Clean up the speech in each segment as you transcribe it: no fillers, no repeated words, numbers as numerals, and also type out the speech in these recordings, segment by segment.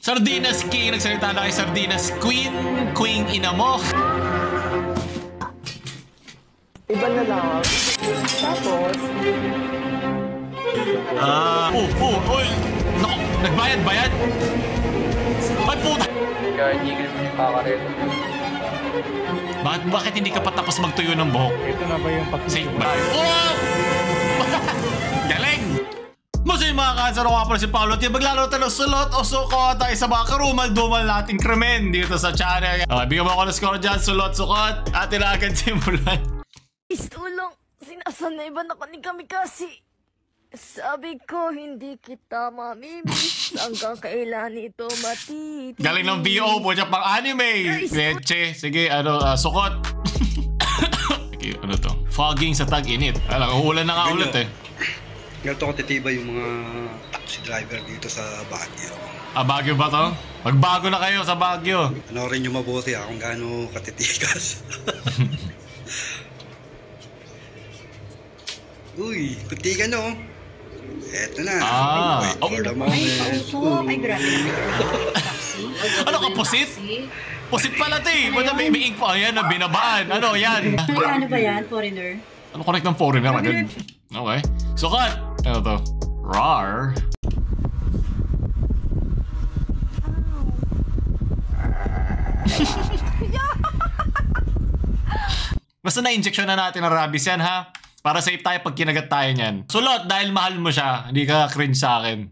Sardinas King, nagsalita na kay Sardinas Queen. Queen ina mo. Iba na lang. Tapos... Uy! Naku, nagbayad-bayad? Ay, puta! Kaya hindi ka naman yung kakareto. Bakit hindi ka pa tapos magtuyo ng buhok? Ito na ba yung Safe ba? Oh! Galing! Musin mga kanser, ako nga pala si Paolo at yung maglaro tayo ng sulot o suko tayo sa mga karumal-dumal nating krimen dito sa channel. Bigyan mo ako ng score dyan, sulot, sukot, at agad simulan. Tulong, sinasanay ba na ni Kamikasi? Sabi ko, hindi kita mamimiss hanggang kailan ito matiti. Galing ng VO po siya pang anime. Leche, sige, sukot. Okay, ano to? Fogging sa tag-init. Alam, uulan na nga ulit eh. Ganito ko titiba yung mga taxi driver dito sa Baguio. Baguio ba to? Magbago na kayo sa Baguio. Panoorin nyo mabuti kung gaano katitigas. Uy, kuntigan no. Eto na. Wait for the moment. Ay, grabe. Ano ka, pusit? Pusit pala ito eh. May ink pa. Ayan, binabaan. Ano, yan. Ano ba yan, foreigner? Ano connect ng foreigner? Okay. Sukat. Ano to? Rar. Basta na-injection na natin ang rabies yan, ha? Para safe tayo pag kinagat tayo niyan. Sulot, dahil mahal mo siya, hindi ka cringe sa akin.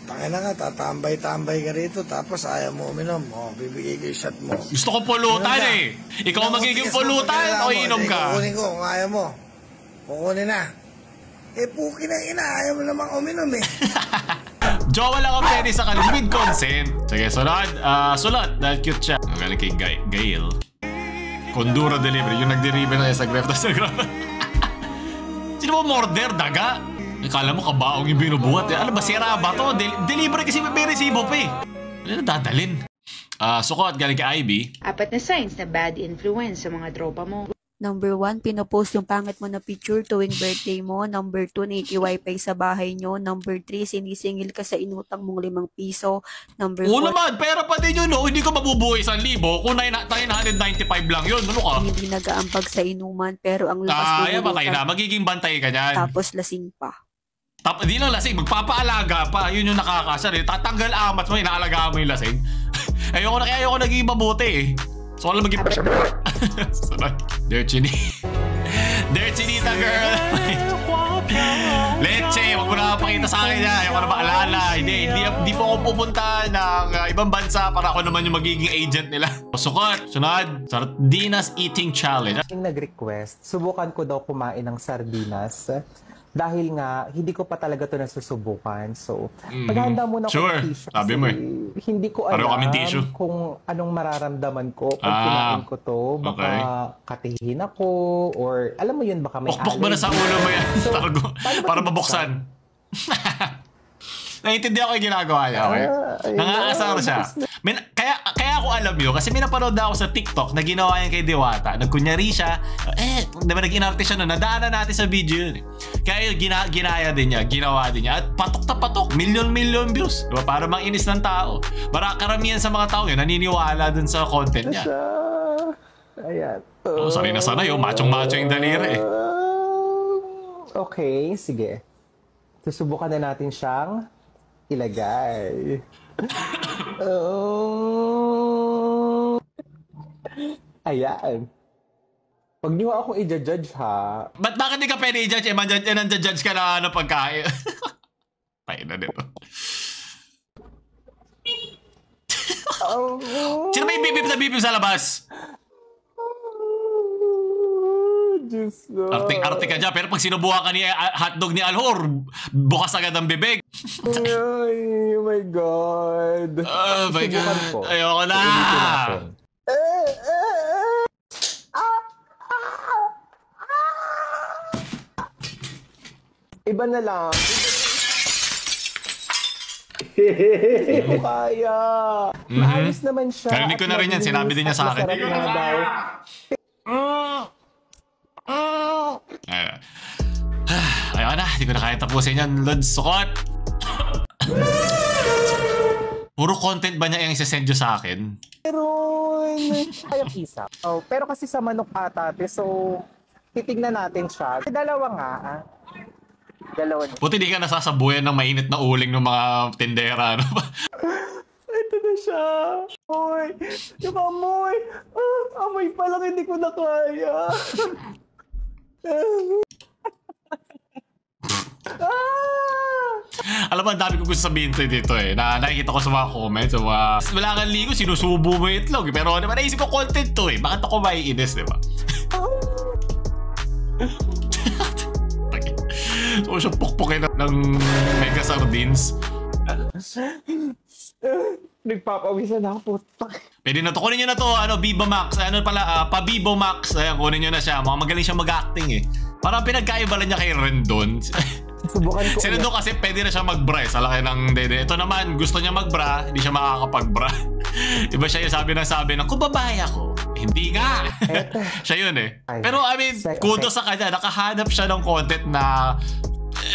Tangina nga, tatambay-tambay ka rito, tapos ayaw mo uminom. Bibigay ko yung shot mo. Gusto ko pulutan eh. Ikaw ang magiging pulutan o inom ka? Kukunin ko kung ayaw mo. Kukunin na. Puki na ina, ayaw mo namang uminom eh. Jowa lang ang pwede sa kanila with consent. Sige, sulot. Sulot, dahil cute siya. Galing kay Gail. Condura delivery, yung nag-deliver na sa Grab. Sino mo order? Daga? Akala mo kabaong yung binubuhat eh. Ano ba, sira ba to? Delivery kasi may resibo pa eh. Ano na dadalin? Sukot, galing kay Ivy. 4 na signs na bad influence sa mga tropa mo. Number 1, pinopost yung pangit mo na picture tuwing birthday mo. Number 2, naki-wifi sa bahay nyo. Number 3, sinisingil ka sa inutang mong 5 piso. Number 4, naman, pera pa din yun, no? Hindi ko mabubuhay 1,000 kung 995 lang yun. Ano ka? Hindi nag-aambag sa inuman pero ang lakas ng patay na, magiging bantay ka dyan. Tapos lasing pa. Hindi lang lasing, magpapaalaga pa. Yun yung nakakasar eh. Tatanggal amat mo, inaalagaan mo yung lasing. ayoko naging mabuti eh. So, alam maging... Dirty Nita girl! Leche, wag mo na pakita sa akin yan. Ayaw ko na maalala. Hindi po ako pupunta ng ibang bansa para ako naman yung magiging agent nila. Sukot, sunod. Sardinas Eating Challenge. Yung nag-request, subukan ko daw kumain ng sardinas. Dahil nga, hindi ko pa talaga ito nasusubukan. So, maghahanda muna ako ng tissue. Sabi mo eh. Hindi ko alam kung anong mararamdaman ko pag kinain ko to. Baka katihin ako or alam mo yun, baka may allergy. Pukpok ba na sa ulo mo yan? Para mabuksan. Naiintindihan ko yung ginagawa niya. Okay? Nangaasar siya. Kaya ako alam yun. Kasi may napanood na ako sa TikTok na ginawa yan kay Diwata. Nagkunyari siya. Diba nag-inarte siya nun? Nadaanan natin sa video yun. Kaya ginaya din niya. Ginawa din niya. At patok na patok. Million views. Diba? Para manginis ng tao. Para karamihan sa mga tao yun, naniniwala dun sa content niya. Ayan. Sanay na sanay. Machong-macho yung daliri eh. Okay, sige. Susubukan na natin siyang ilagay. Ayan. Huwag niyo akong i-judge ha. Bakit di ka pwede i-judge? Nandiya-judge ka na pagkain. Tayo na dito. Sino may bibib sa labas? Arting-arting ka dyan. Pero pag sinubuhan ka ni hotdog ni Alhor, bukas agad ang bibig. Ay, oh my God. Oh my God. Ayoko na. Iba na lang. Hindi ko kaya. Maayos naman siya. Karinig ko na rin yan. Sinabi din niya sa akin. Ayoko na. Hindi ko na kaya tapusin yan. Lods, sukot. Puro content ba niya yung isasend nyo sa akin? Meron kayang isa. Oh, pero kasi sa manok ata, so titignan natin siya. Dalawa nga. Dalawa niya. Buti di ka nasasabuyan ng mainit na uling ng mga tindera. Ano ba? Ito na siya. Amoy. Yung amoy. Amoy pa lang, hindi ko na kaya. Alam mo, ang dami ko gusto sabihin dito eh. Nakikita ko sa mga comments, sa mga... Wala kang ligo, sinusubo mo yung itlog. Pero diba, naisip ko content to eh. Bakit ako maiinis, diba? So siya pukpukin ng mega sardines. Nagpapawisan ako. Pwede na to. Kunin nyo na to. Viva Max. Pa-Vivo Max. Ayan, kunin nyo na siya. Magaling siya mag-acting eh. Parang pinagkaiba lang niya kay Rendon. Subukan ko. Si Rendon kasi pwede na siya mag-bra. Sa laki ng dede. Ito naman, gusto niya mag-bra. Hindi siya makakapag-bra. Iba siya yung sabi ng kung babae ako. Hindi nga. Siya yun eh. Pero I mean, kudos sa kanya. Nakahanap siya ng content na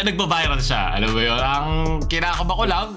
nagba-viral siya. Alam mo yun? Ang kinakaba ko lang,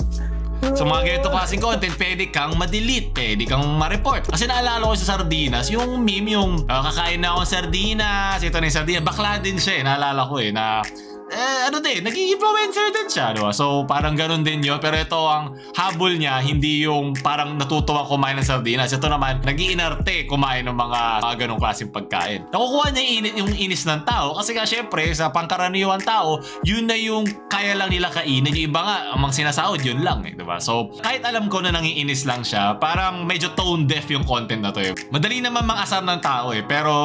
sa mga ganito klaseng content, pwede kang ma-delete, pwede kang ma-report. Kasi naalala ko sa sardinas, yung meme yung kakain na akong sardinas, ito na yung sardinas, bakla din siya eh, naalala ko eh, na naging influencer din siya, diba? So parang ganun din yun, pero ito ang habol niya, hindi yung parang natutuwa kumain ng sardinas. Ito naman, nag-iinarte kumain ng mga ganong klaseng pagkain. Nakukuha niya yung inis ng tao, kasi nga syempre, sa pangkaraniwang tao, yun na yung kaya lang nila kainin. Yung iba nga, amang sinasahod, yun lang eh, diba? So kahit alam ko na nangiinis lang siya, parang medyo tone deaf yung content na to eh. Madali naman mang-asar ng tao eh, pero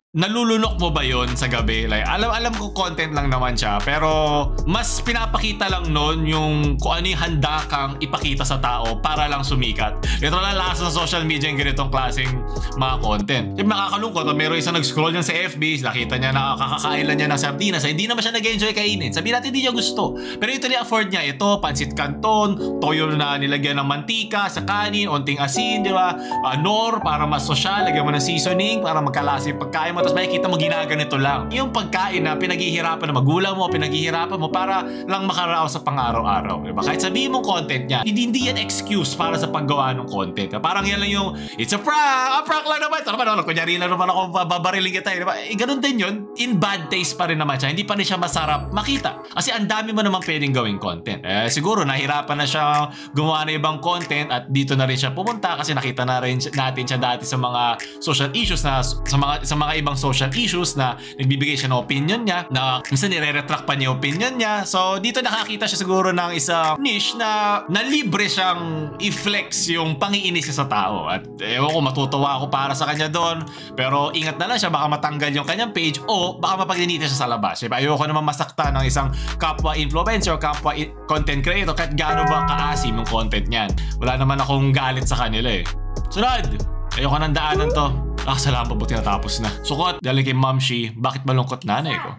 nalulunok mo ba yon sa gabi? Like, alam ko content lang naman siya, pero mas pinapakita lang nun yung kung ano yung handa kang ipakita sa tao para lang sumikat. Ito lang lakas sa social media yung ganitong klaseng mga content. Yung makakalungkot, meron isang nag-scroll yan sa FB, nakita niya na kakakain lang niya ng sardinas, hindi naman siya nag-enjoy kainin. Sabihin natin hindi niya gusto. Pero ito ni-afford niya. Ito, pansit canton, toyo na nilagyan ng mantika sa kanin, onting asin, di ba? Nor, para mas social, lagyan mo ng seasoning, para magkalasa yung pagkain mo. Tapos makikita mo ginaganito lang. Yung pagkain na pinaghihirapan na magulang mo, pinaghihirapan mo para lang makaraos sa pang-araw-araw. Diba? Kahit sabihin mong content niya, hindi yan excuse para sa paggawa ng content. Parang yan lang yung, it's a prank! A prank lang naman! Ito naman, kunyari lang naman ako babariling kita. Diba? Ganun din yun. In bad taste pa rin naman siya. Hindi pa rin siya masarap makita. Kasi ang dami mo naman pwedeng gawing content. Siguro, nahirapan na siya gumawa ng ibang content at dito na rin siya pumunta kasi nakita na rin natin siya dati sa mga social issues na sa mga ibang social issues na nagbibigay siya ng opinion niya, na minsan nire-retract pa niya opinion niya. So dito nakakita siya siguro ng isang niche na libre siyang i-flex yung pangiinis niya sa tao. At ewan ko, matutuwa ako para sa kanya doon. Pero ingat na lang siya, baka matanggal yung kanyang page o baka mapagdinita siya sa labas. Ayoko naman masakta ng isang kapwa influencer, kapwa content creator kahit gaano ba kaasim yung content niyan. Wala naman akong galit sa kanila eh. Sunod! Ayoko nang daanan to. Salamat, buti natapos na. Sukot, galing kay Ma'am Shi, bakit malungkot nanay ko?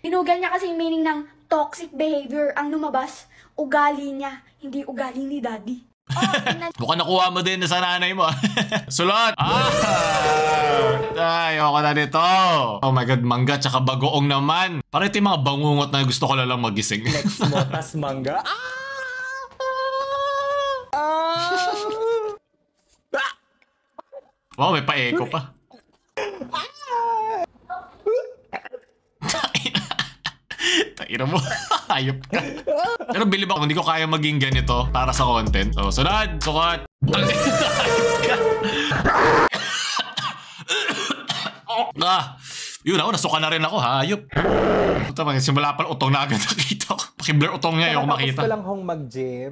Pinugal niya kasi yung meaning ng toxic behavior ang lumabas. Ugali niya, hindi ugali ni daddy. Mukhang nakuha mo din sa nanay mo. Sulot! Ayoko na nito. Oh my God, mangga tsaka bagoong naman. Parang ito yung mga bangungot na gusto ko lang magising. Next mo, tas mangga. Wow, may pa-echo pa. Taira mo. Hayop ka. Pero bilib ako, hindi ko kaya maging ganito para sa content. So, sunod, sukot. Yun ako, nasuka na rin ako, hayop. Simula pa utong na agad nakita ko. Pakiblur utong niya, yung makita. Tapos ko lang hong mag-gym.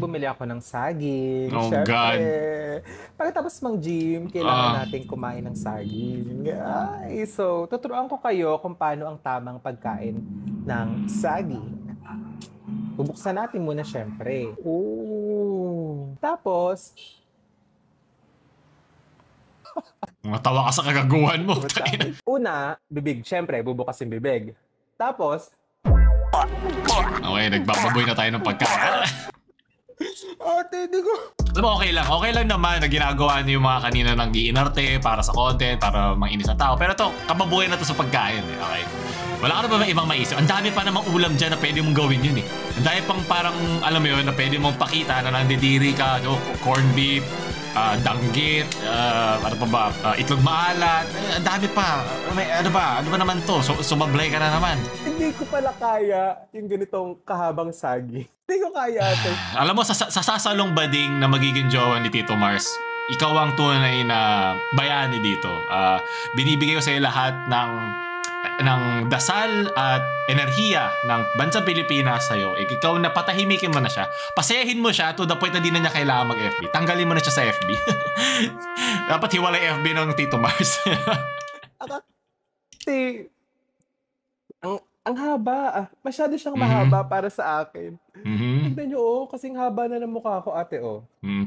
Bumili ako ng saging. Oh God. Pagkatapos mag-gym, kailangan natin kumain ng saging. So, tuturuan ko kayo kung paano ang tamang pagkain ng saging. Bubuksan natin muna syempre. Tapos, matawa ka sa kagaguhan mo. Una, bibig. Syempre, bubukas yung bibig. Tapos, okay, nagbababoy na tayo ng pagkain. Ate, di ko. Diba, okay lang. Okay lang naman na ginagawa niyo yung mga kanina nang giinarte para sa content, para manginis ang tao. Pero ito, kababuhay na to sa pagkain. Okay? Wala ka na ba ibang maisip? Ang dami pa namang ulam dyan na pwede mong gawin yun eh. Ang dami pang parang, alam mo yun, na pwede mong pakita na nandidiri ka, corned beef, danggit, ano pa ba, itlog maalat, ang dami pa. Ano ba naman to? Sumablay ka na naman. Hindi ko pala kaya yung ganitong kahabang sagi. Hindi ko kaya ito. Alam mo, sa sasalong bading na magiging jowa ni Tito Mars, ikaw ang tunay na bayani dito. Binibigay ko sa iyo lahat ng dasal at enerhiya ng bansang Pilipinas sa'yo. Ikaw na patahimikin mo na siya. Pasayahin mo siya to the point na di na niya kailangan mag-FB. Tanggalin mo na siya sa FB. Dapat hiwalay FB ng Tito Mars. Ang haba. Masyado siyang mahaba para sa akin. Tignan nyo, kasing haba na ng mukha ko, ate,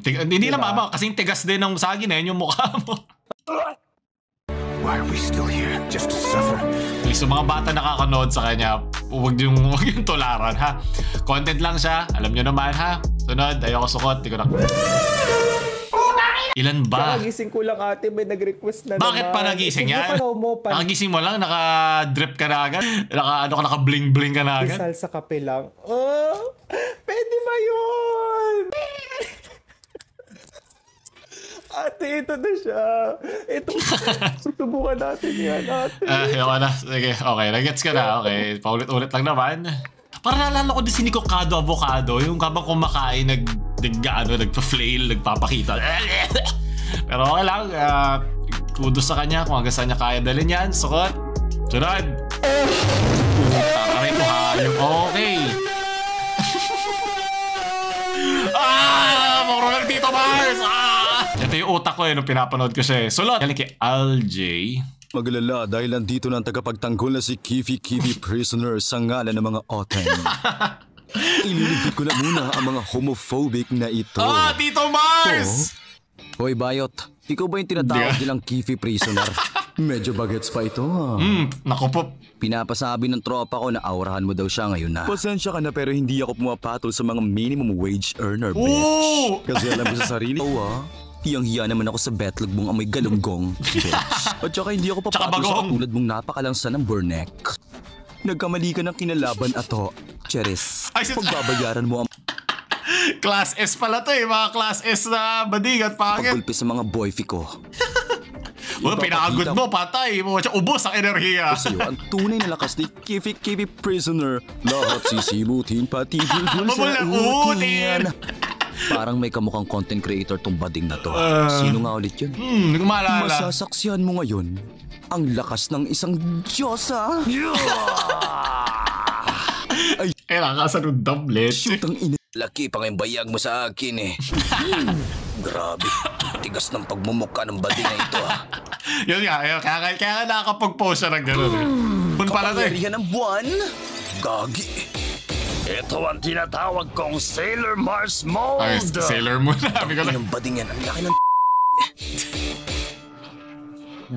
Hindi lang mama, kasing tigas din ng saging na yun yung mukha mo. Why are we still here? Just to suffer? So mga bata nakakanood sa kanya, huwag yung tularan, ha? Content lang siya, alam nyo naman, ha? Sunod, ayoko sukot, di ko na... Ilan ba? Nakagising ko lang, ate, may nag-request na Bakit naman. pa nagising yan? Nakagising mo lang, naka-drip ka na agad? Naka-bling-bling ka na agad? Isal sa kape lang. Pwede ba yun? Ate, ito na siya. Ito, susubukan natin yan, ate. Ayoko na. Sige, okay. Nagets ka na. Okay, paulit-ulit lang naman. Para naalala ko din si Nico Avocado, yung kabang kumakain, nagpa-flail, nagpapakita. Pero okay lang. Kudos sa kanya kung hanggang saan niya kaya dalhin yan. Sukot. Sunod. Takaray ito hayop. Okay. Moro lang Tito Mars! Ito yung utak ko nung pinapanood ko siya. Sulot. Galing kay Al-J. Maglala dahil nandito na ang tagapagtanggol na si Kifi Prisoner sa ngalan ng mga Oten. Ililigpit ko na muna ang mga homophobic na ito. Tito Mars! Hoy Bayot, ikaw ba yung tinatawag nilang Kifi Prisoner? Medyo bagets pa ito, ha? Naku po. Pinapasabi ng tropa ko na aurahan mo daw siya ngayon na. Pasensya ka na pero hindi ako pumapatol sa mga minimum wage earner, bitch. Kasi alam ko sa sarili ko, hiyang-hiya naman ako sa betlog mong amoy galunggong, bitch. At saka hindi ako papatol sa katulad mong napakalansa ng burnek. Nagkamali ka ng kinalaban, ato. Cheris, pagbabayaran mo ang... Class S pala to mga Class S na bading at pangit. Pagpulpi sa mga boyfi ko. Pinakagod mo, patay. Ubos ang enerhiya. Kasi ang tunay na lakas ni Kifi Prisoner. Lahat sisimutin, pati bulbul sa utin. Parang may kamukhang content creator tong bading na to. Sino nga ulit yun? Hindi ko maalala. Masasaksihan mo ngayon ang lakas ng isang Diyosa. Ay, kasa ng doublet. Shoot ang ina. Laki pa ngayong bayag mo sa akin eh. Grabe. Tigas ng pagmumukha ng bading na ito Yun nga, kaya nakakapag-post siya ng gano'n Kapangyarihan ng buwan? Gagi. Ito ang tinatawag kong Sailor Mars Mode. Sailor Moon. Ang bading yan, ang laki ng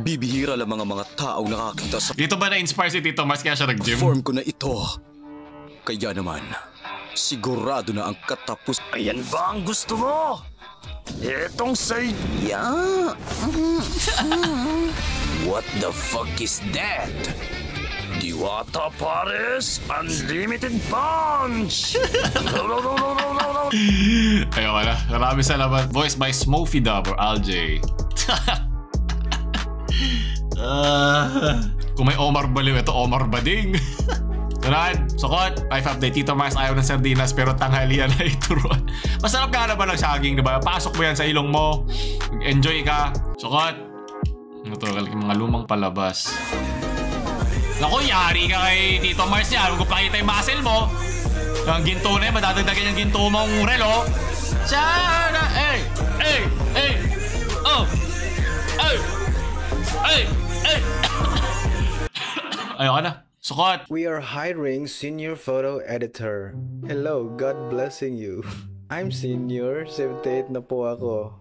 bibihira lang mga taong nakakita sa... Dito ba na-inspire si Tito Mars kaya siya nag-gym? Form ko na ito. Kaya naman, sigurado na ang katapos... Ayan ba ang gusto mo? Itong saya. What the fuck is that? Diwata Pares Unlimited Punch! Ayoko na. Maraming salamat. Voiced by Smokey Dub or Al-J. Kung may Omar Baliw, ito Omar Bading. Sunod, sukot. Life update. Tito Mars ayaw ng sardinas pero tanghalian na ituruan. Masarap ka na ba ng saging, diba? Pasok mo yan sa ilong mo. Enjoy ka. Sukot. Ito, mga lumang palabas. Naku, yari ka kay Tito Mars niya. Huwag ko pakita yung muscle mo. Ang ginto na yun, madadagdagan yung ginto mong relo. Sana! Hey! Hey! Hey! Oh! Hey! Hey! Hey! Ayoko na. Sukot. We are hiring senior photo editor. Hello, God blessing you. I'm senior, 78 na po ako.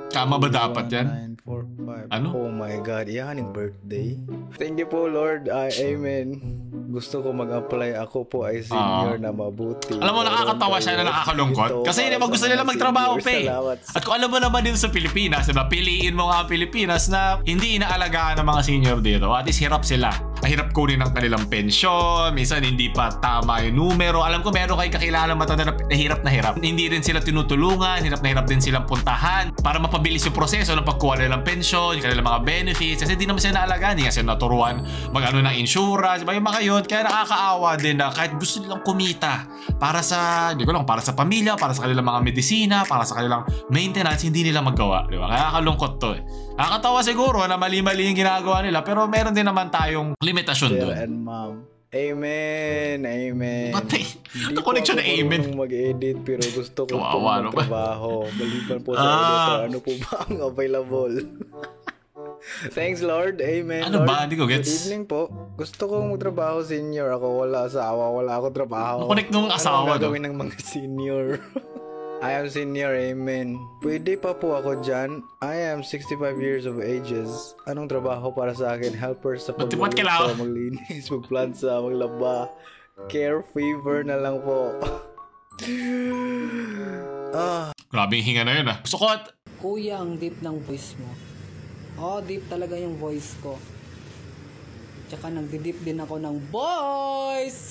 Tama ba dapat yan? 9, 4, 5. Ano? Oh my God, yan yung birthday. Thank you po, Lord. Amen. Gusto ko mag-apply. Ako po ay senior na mabuti. Alam mo, nakakatawa siya na nakakalungkot. Kasi hindi ba gusto nila magtrabaho pa eh. At kung alam mo naman dito sa Pilipinas, diba, piliin mo nga Pilipinas na hindi inaalagaan ng mga senior dito. At least hirap sila. Hirap kunin ng kanilang pensyon, minsan hindi pa tama yung numero. Alam ko meron kayong kakilala matanda na hirap na hirap. Hindi rin sila tinutulungan, hirap na hirap din silang puntahan para mapabilis yung proseso ng pagkuha nila ng pensyon, yung kanilang mga benefits. Kasi hindi naman sila naalagaan, hindi nga sila naturuan mag-ano ng insurance, yung mga yun. Kaya nakakaawa din na kahit gusto nilang kumita para sa, hindi ko lang, para sa pamilya, para sa kanilang mga medisina, para sa kanilang maintenance, hindi nila magawa. Di ba? Kaya kalungkot to eh. Nakakatawa siguro na mali-mali yung ginagawa nila, pero meron din naman tayong limitasyon doon. And mom. Amen. Amen. Ito connection na amen. Mag-edit pero gusto ko po magtrabaho. Maliban po sa editor, ano po ba ang available? Thanks Lord. Amen. Ano Lord. ba? Hindi ko gets. Good evening po. Gusto kong magtrabaho senior. Ako wala asawa. Wala ako trabaho. Connect nung asawa. Ano gagawin ng mga senior? I am senior, amen. Pwede pa po ako dyan. I am 65 years of ages. Anong trabaho para sa akin? Helper sa pagluluto, maglinis, magplansa, maglaba. Care fever na lang po. Grabe yung hinga na yun ah. Sukot! Kuya, ang deep ng voice mo. Oh, deep talaga yung voice ko. Tsaka nagdi-deep din ako ng voice.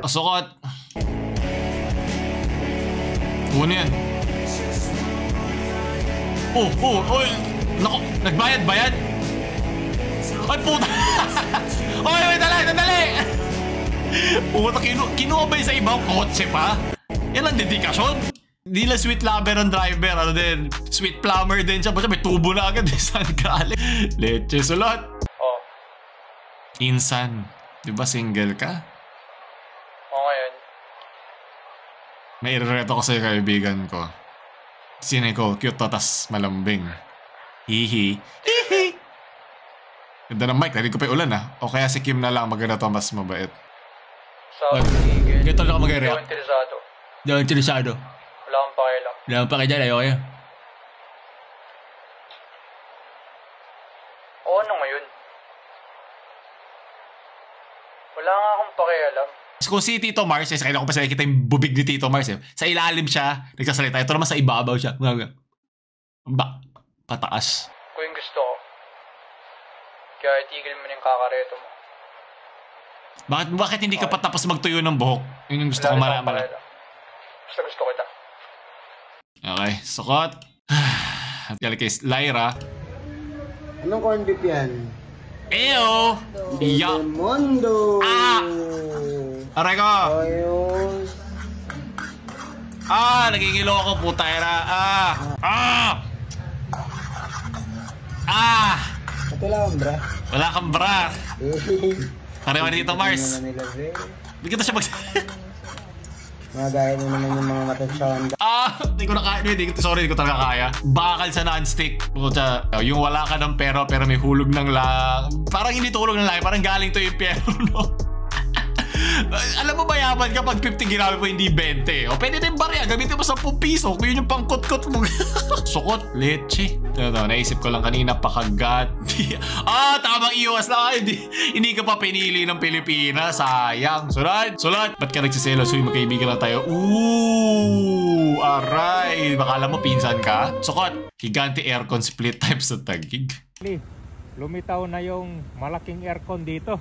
Sukot. Ano yan? Nako, nagbayad-bayad? Ay, puta! Oy, dali! Puta, kinuha ba sa ibang kotse pa? Yan ang dedikasyon. Hindi lang sweet lover ang driver, ano din, sweet plumber din siya. Basta may tubo na agad, saan galing? Leche sulot. Oh. Insan, di ba single ka? Ngayon. May irereto ko sa'yo kaibigan ko. Sine ko, cute to, tas malambing. Hihi. Ganda ng mic, narinig ko pa yung ulan ah. O kaya si Kim na lang, maganda to, mas mabait. Ganito lang ako mag-react. Hindi ako interesado. Wala kang pakialam. Wala kang pakialam, ayaw kayo. O ano ngayon? Wala nga akong pakialam. Kung si Tito Mars, sa kanya ko pa sa nakikita yung bubig ni Tito Mars, sa ilalim siya, nagsasalita. Ito naman sa ibabaw siya. Pataas. Kung yung gusto ko, kaya itigil mo na yung kakareto mo. Bakit hindi ka pa tapos magtuyo ng buhok? Yun yung gusto ko maramala. Basta gusto kita. Okay, sukot. Kaya kay Lyra. Anong corn beef yan? Eyo! Mondo! Aray ko! Nagigilo ako, putayra. Wala kang bra. Wala kang bra. Parewa ni Tito Mars. Hindi kita siya Mga gaya mo naman yung mga matasyon. Hindi ko na kaya. Sorry, hindi ko talaga kaya. Bakal sa non-stick. Yung wala ka ng pero may hulog ng lang. Parang hindi tulog ng lang. Parang galing to yung pero, no? Alam mo ba yaman kapag 50 ginamit mo hindi 20? O pwede din barya, gamitin mo 10 piso kung yun yung pangkot-kot mo. Sukot, leche. Naisip ko lang kanina, pakagat. Tamang iwas na. Hindi ka pa pinili ng Pilipinas. Sayang. Sulat. Ba't ka nagsiselos? Uy, magkaibigan na tayo. Aray. Baka alam mo, pinsan ka. Sukot, Higante aircon split type sa Taguig. Lumitaw na yung malaking aircon dito.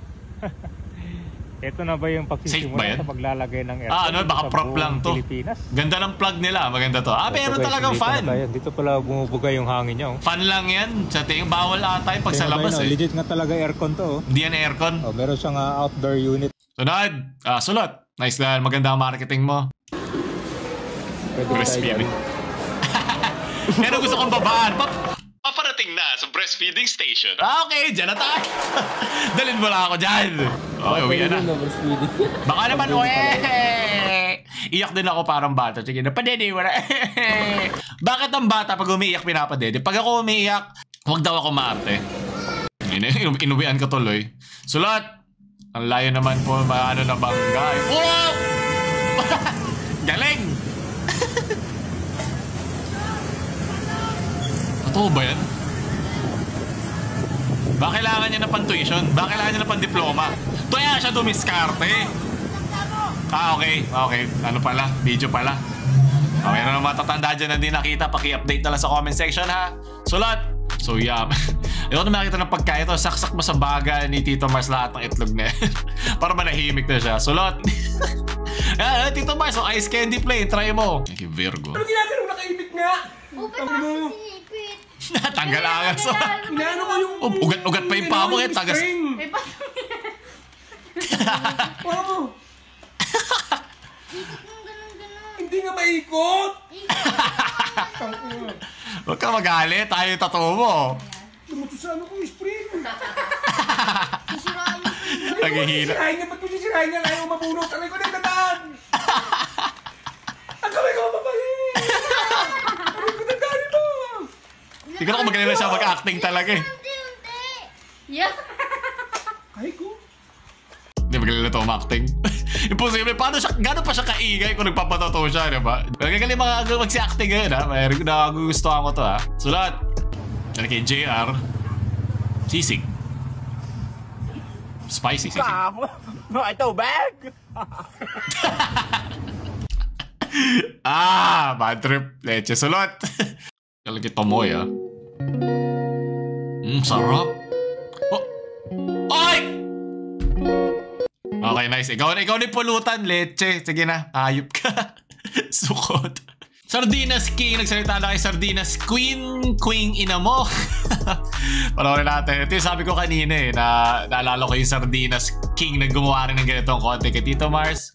Ito na ba yung pagsisimula sa paglalagay ng aircon? Baka prop lang to. Pilipinas? Ganda ng plug nila. Maganda to. Meron talagang fan. Dito pala bumubuga yung hangin niya. Fan lang yan. Sa tingin, bawal ata yung pag sa labas eh. Legit nga talaga aircon to. Hindi yan aircon. Meron siyang outdoor unit. Sunod. Sulat. Nice lang. Maganda ang marketing mo. Breastfeeding. Pero gusto kong babaan. Paparating na sa breastfeeding station. Okay, dyan na tayo. Dalhin mo lang ako dyan. Okay, uwi na. Baka naman, iyak din ako parang bata. Sige na, padede, wala. Bakit ang bata pag umiiyak pinapadede? Pag ako umiiyak, huwag daw ako maarte. Inuwian ko tuloy. Sulat. Ang layo naman po, maano na banggay. Wow! Galing! Totoo ba yan? Baka kailangan niya na pan-tuition? Baka kailangan niya na pan-diploma? Kaya siya dumiskarte. Okay. Ano pala? Video pala. Okay, ano naman matatanda dyan na hindi nakita? Paki-update na lang sa comment section ha. Sulat! So yeah, ayoko na makita ng pagkain ito. Saksak mo sa baga ni Tito Mars lahat ng itlog na yan. Para manahimik na siya. Sulot. Yan, Tito Mars, so ice candy plain, try mo. Okay, Virgo. Ano ginagawa mo nakaibig nga? Open na sa sinipit. Tanggal angas. Inaano ko yung... Ugat-ugat pa yung paa mo eh. Tagas. Wow. Hindi nga maikot. Huwag ka magalit. Tayo yung tattoo mo. Lumuto sa ano kong spring. Sisirain niyo. Naghihina. Sisirain niya. Ba't ko sisirain niya? Ayaw mabunot. Aray ko nagdadaan. Ang kamay ko mapapahin. Aray ko nagdaan mo. Hindi ko na kung magaling na siya mag-acting talaga eh. Yeah. Ay ko. Hindi magaling na ito mag-acting. Imposible. Paano siya, gano'n pa siya kaingay kung nagpapatato siya, diba? Magaling mag-acting ngayon ha. Mayroon na gugustuhan ko to ha. Sulat. Dali kay JR. Sisig. Spicy sisig. Ito, bag! Bad trip. Leche sulot. Kalagi tomoy ah. Sarap. Oh. Oy! Okay, nice. Ikaw ni pulutan, leche. Sige na, hayop ka. Sukot. Sardinas King, nagsalita na kay Sardinas Queen ina mo. Panoorin natin. Ito yung sabi ko kanina eh, na naalala ko yung Sardinas King na gumawa rin ng ganitong konti kay Tito Mars.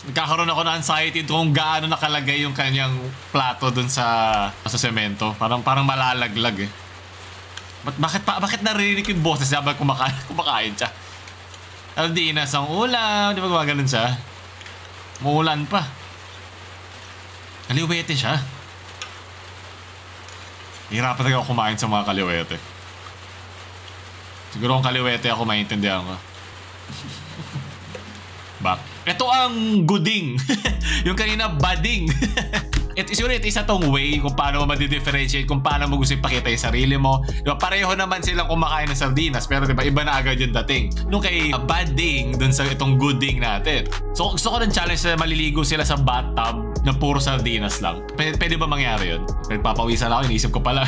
Nagkakaroon ako ng anxiety kung gaano nakalagay yung kanyang plato dun sa semento. Parang malalaglag eh. Bakit naririnig yung boses niya habang kumakain siya? Sardinas ang ulam. Di ba gumaganon siya? Muulan pa. Kaliwete siya. Hirapan talaga ako kumain sa mga kaliwete. Siguro kung kaliwete ako, maintindihan ko. Ito ang guding. Yung kanina, bading. Siguro ito isa tong way kung paano mo ma-differentiate, kung paano mo gusto ipakita yung sarili mo. Diba, pareho naman silang kumakain ng sardinas, pero diba, iba na agad yung dating. Nung kay bading, dun sa itong gooding natin. So gusto ko ng challenge na maliligo sila sa bathtub na puro sardinas lang. Pwede ba mangyari yun? Nagpapawisan ako, iniisip ko pala.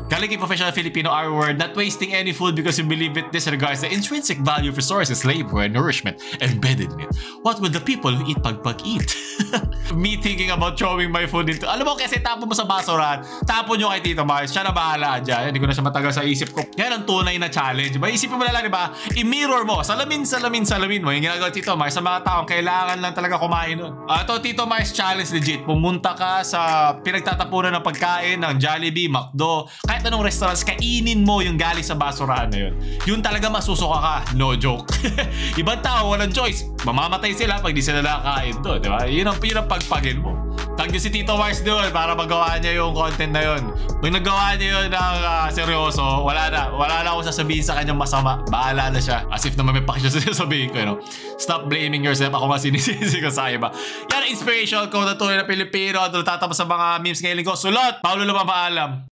Galing kay Professional Filipino R-word, not wasting any food because you believe it disregards the intrinsic value of resources, labor, and nourishment embedded in it. What would the people who eat pagpag-eat? Me thinking about throwing my food into... Alam mo, kasi tapon mo sa basurahan, tapon nyo kay Tito Mars, siya na bahala dyan. Hindi ko na siya matagal sa isip ko. Yan ang tunay na challenge. Diba? Isipin mo na lang, diba? I-mirror mo. Salamin mo. Yung ginagawa Tito Mars sa mga taong kailangan lang talaga kumain nun. Ito, Tito Mars challenge legit. Pumunta ka sa pinagtatapunan ng pagkain ng Jollibee, McDo, kahit anong restaurants, kainin mo yung galing sa basurahan na yun. Yun talaga masusuka ka. No joke. Ibang tao, walang choice. Mamamatay sila pag di sila nakakain to. Diba? Yun ang pagpagin mo. Tag nyo si Tito Mars doon para magawa niya yung content na yun. Pag nagawa niya yun ng seryoso, wala na akong sasabihin sa kanyang masama. Bahala na siya. As if naman may pakisya sa sasabihin ko, you know? Stop blaming yourself. Ako nga sinisisi ko sa iba. Yan, inspirational quote na tunay na Pilipino. Doon tatapos sa mga memes ngayon ko. Sulot! Paulo lumamaalam.